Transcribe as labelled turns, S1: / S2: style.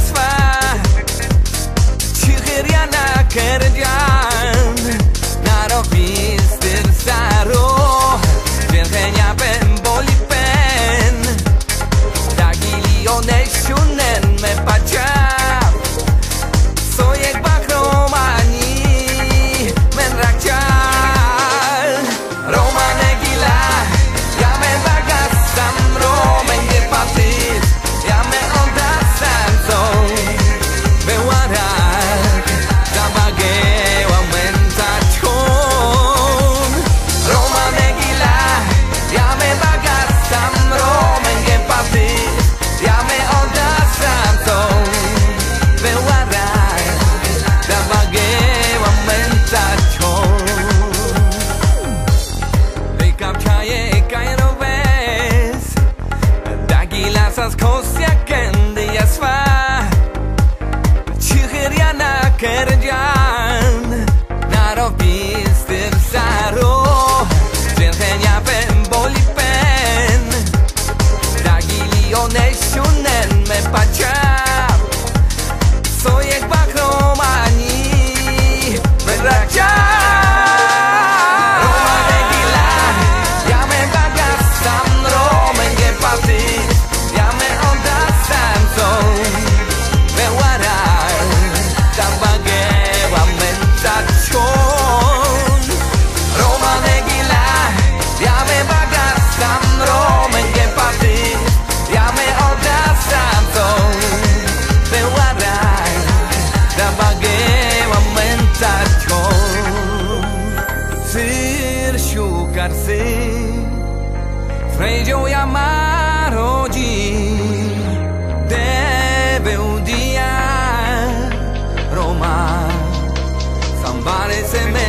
S1: sva Cihiriana kerjan Naropis tersaro Virgenia ben bolipen Dagilio nessunen me pacea Soyek bak Romani men rakcal Romane Gila ja men bagasam Romenge patit ja men ondasam zon Bewarak dabage wa men tachon Romane Gila ja men bagasam Romenge patit ja men ondasam zon Bewarak dabage wa men tachon Sas kosia kendi asva Cihiriana kerjan Naropis tersaro Virgenia ben bolipen Dagilio nessunen me pacea Soyek bak Romani men rakcal Romane Gila ja men bagasam Romenge patit ja men ondasam zon Bewarak dabage wa men tachon Romane Gila ja men bagasam Romenge patit ja men ondasam zon Bewarak dabage wa men tachon Sir shukarsi Frejo ja marodí Deve un día Roma Sambare se me